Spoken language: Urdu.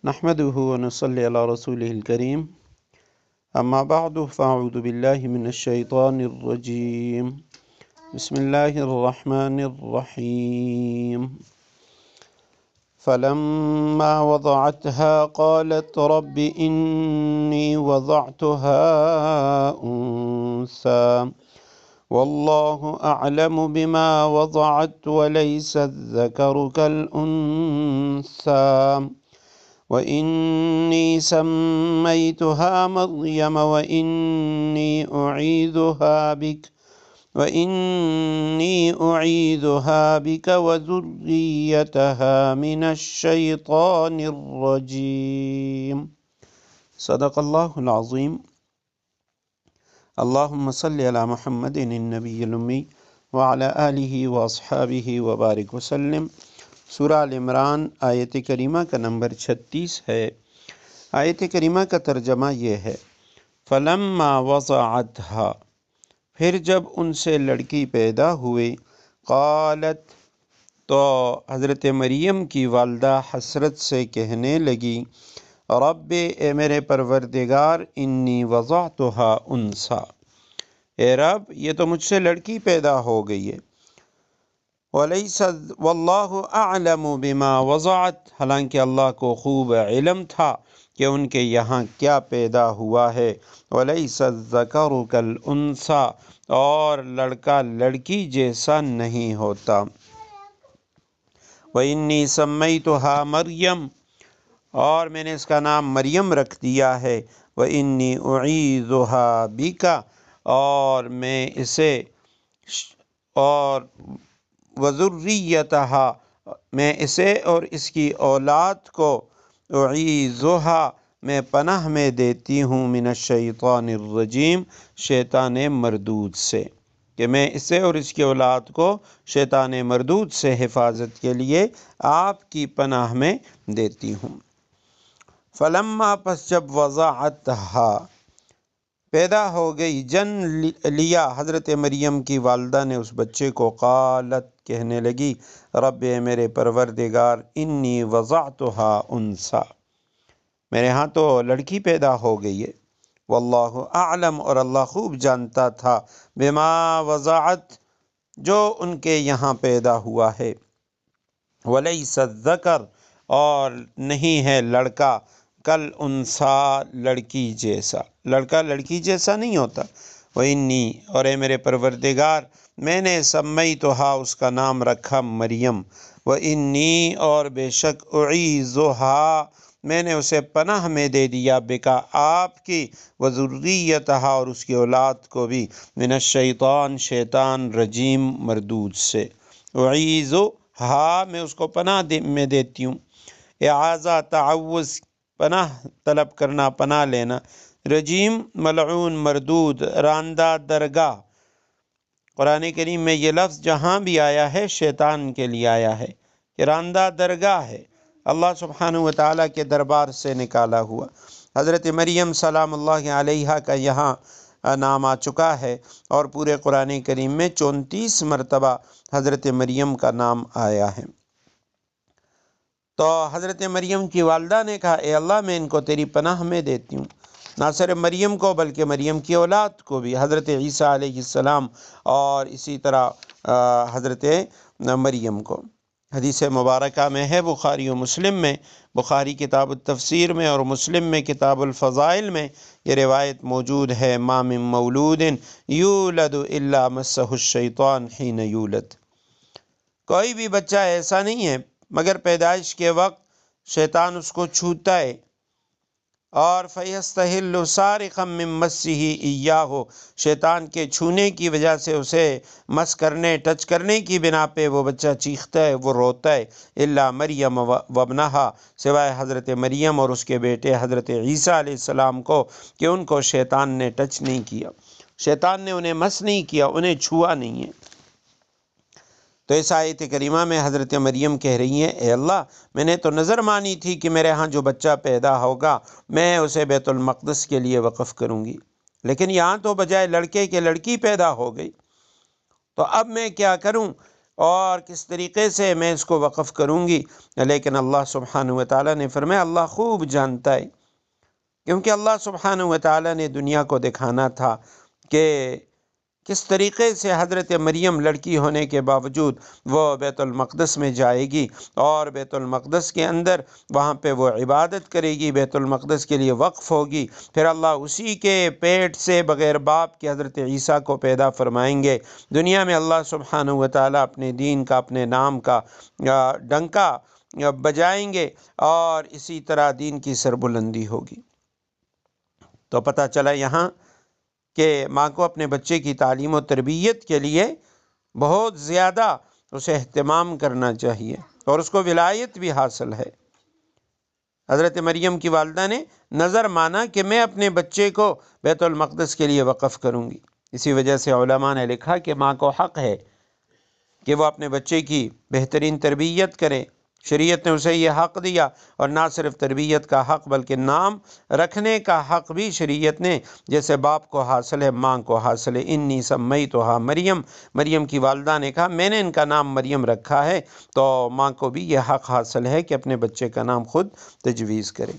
نحمده ونصلي على رسوله الكريم اما بعد فاعوذ بالله من الشيطان الرجيم بسم الله الرحمن الرحيم فلما وضعتها قالت رب إني وضعتها أنثى والله أعلم بما وضعت وليس الذكر كالأنثى وإني سميتها مريم وإني أعيذها بك وذريتها من الشيطان الرجيم صدق الله العظيم اللهم صل على محمد النبي الأمي وعلى آله وأصحابه وبارك وسلم۔ سورہ آل عمران آیت کریمہ کا نمبر 36 ہے۔ آیت کریمہ کا ترجمہ یہ ہے، فلما وضعتها، پھر جب ان سے لڑکی پیدا ہوئی، قالت، تو حضرت مریم کی والدہ حسرت سے کہنے لگی، رب، اے میرے پروردگار، انی وضعتها انثی، اے رب یہ تو مجھ سے لڑکی پیدا ہو گئی ہے، واللہ اعلم بما وضعت، حالانکہ اللہ کو خوب علم تھا کہ ان کے یہاں کیا پیدا ہوا ہے، ولیس الذکر کالانثی، اور لڑکا لڑکی جیسا نہیں ہوتا، وانی سمیتها مریم، اور میں نے اس کا نام مریم رکھ دیا ہے، وانی اعیذها بک، اور میں اسے اور وذریتها، میں اسے اور اس کی اولاد کو، اعیذها، میں پناہ میں دیتی ہوں، من الشیطان الرجیم، شیطان مردود سے، کہ میں اسے اور اس کی اولاد کو شیطان مردود سے حفاظت کے لیے آپ کی پناہ میں دیتی ہوں۔ فلما، پس جب وضعتها، پیدا ہو گئی، جن لیا حضرت مریم کی والدہ نے اس بچے کو، قالت، کہنے لگی، رب، میرے پروردگار، انی وضعتها انثی، میرے ہاں تو لڑکی پیدا ہو گئی ہے، واللہ اعلم، اور اللہ خوب جانتا تھا، بما وضعت، جو ان کے یہاں پیدا ہوا ہے، ولیس الذکر، اور نہیں ہے لڑکا، کالانثی، لڑکی جیسا، لڑکا لڑکی جیسا نہیں ہوتا، وانی، اور اے میرے پروردگار، میں نے سمیتها، اس کا نام رکھا مریم، وانی، اور بے شک، اعیذها، میں نے اسے پناہ میں دے دیا، بکا، آپ کی، وذریتها، اور اس کی اولاد کو بھی، من الشیطان، شیطان رجیم مردود سے، اعیذها، میں اس کو پناہ میں دیتی ہوں، اعاذہ تعوذ، پناہ طلب کرنا، پناہ لینا، رجیم ملعون مردود راندہ درگاہ، قرآن کریم میں یہ لفظ جہاں بھی آیا ہے شیطان کے لیے آیا ہے، کہ راندہ درگاہ ہے، اللہ سبحانہ وتعالیٰ کے دربار سے نکالا ہوا۔ حضرت مریم سلام اللہ علیہا کا یہاں نام آ چکا ہے، اور پورے قرآن کریم میں 34 مرتبہ حضرت مریم کا نام آیا ہے۔ تو حضرت مریم کی والدہ نے کہا، اے اللہ، میں ان کو تیری پناہ میں دیتی ہوں، نہ صرف مریم کو بلکہ مریم کی اولاد کو بھی، حضرت عیسیٰ علیہ السلام، اور اسی طرح حضرت مریم کو۔ حدیث مبارکہ میں ہے، بخاری و مسلم میں، بخاری کتاب التفسیر میں اور مسلم میں کتاب الفضائل میں یہ روایت موجود ہے، ما من مولود یولد الا مسہ الشیطان حین یولد، کوئی بھی بچہ ایسا نہیں ہے مگر پیدائش کے وقت شیطان اس کو چھوتا ہے، اور فَيَسْتَحِلُّ سَارِقًا مِّن مَسِّهِ إِيَّاهُ، شیطان کے چھونے کی وجہ سے، اسے مس کرنے، ٹچ کرنے کی بنا پہ وہ بچہ چیختا ہے، وہ روتا ہے، إِلَّا مَرْيَمَ وَابْنَهَا، سوائے حضرت مریم اور اس کے بیٹے حضرت عیسیٰ علیہ السلام کو، کہ ان کو شیطان نے ٹچ نہیں کیا، شیطان نے انہیں مس نہیں کیا، انہیں چھوا نہیں ہے۔ تو اس آیت کریمہ میں حضرت مریم کہہ رہی ہیں، اے اللہ، میں نے تو نظر مانی تھی کہ میرے ہاں جو بچہ پیدا ہوگا میں اسے بیت المقدس کے لیے وقف کروں گی، لیکن یہاں تو بجائے لڑکے کے لڑکی پیدا ہو گئی، تو اب میں کیا کروں؟ اور کس طریقے سے میں اس کو وقف کروں گی، لیکن اللہ سبحانہ و تعالیٰ نے فرمایا اللہ خوب جانتا ہے، کیونکہ اللہ سبحانہ و تعالیٰ نے دنیا کو دکھانا تھا کہ کس طریقے سے حضرت مریم لڑکی ہونے کے باوجود وہ بیت المقدس میں جائے گی اور بیت المقدس کے اندر وہاں پہ وہ عبادت کرے گی، بیت المقدس کے لیے وقف ہوگی، پھر اللہ اسی کے پیٹ سے بغیر باپ کے حضرت عیسیٰ کو پیدا فرمائیں گے۔ دنیا میں اللہ سبحانہ و تعالیٰ اپنے دین کا، اپنے نام کا ڈنکا بجائیں گے اور اسی طرح دین کی سربلندی ہوگی۔ تو پتہ چلا یہاں کہ ماں کو اپنے بچے کی تعلیم و تربیت کے لیے بہت زیادہ اسے اہتمام کرنا چاہیے اور اس کو ولایت بھی حاصل ہے۔ حضرت مریم کی والدہ نے نظر مانا کہ میں اپنے بچے کو بیت المقدس کے لیے وقف کروں گی، اسی وجہ سے علماء نے لکھا کہ ماں کو حق ہے کہ وہ اپنے بچے کی بہترین تربیت کرے۔ شریعت نے اسے یہ حق دیا، اور نہ صرف تربیت کا حق بلکہ نام رکھنے کا حق بھی شریعت نے، جیسے باپ کو حاصل ہے ماں کو حاصل ہے۔ انی سمیتھا مریم، مریم کی والدہ نے کہا میں نے ان کا نام مریم رکھا ہے، تو ماں کو بھی یہ حق حاصل ہے کہ اپنے بچے کا نام خود تجویز کرے۔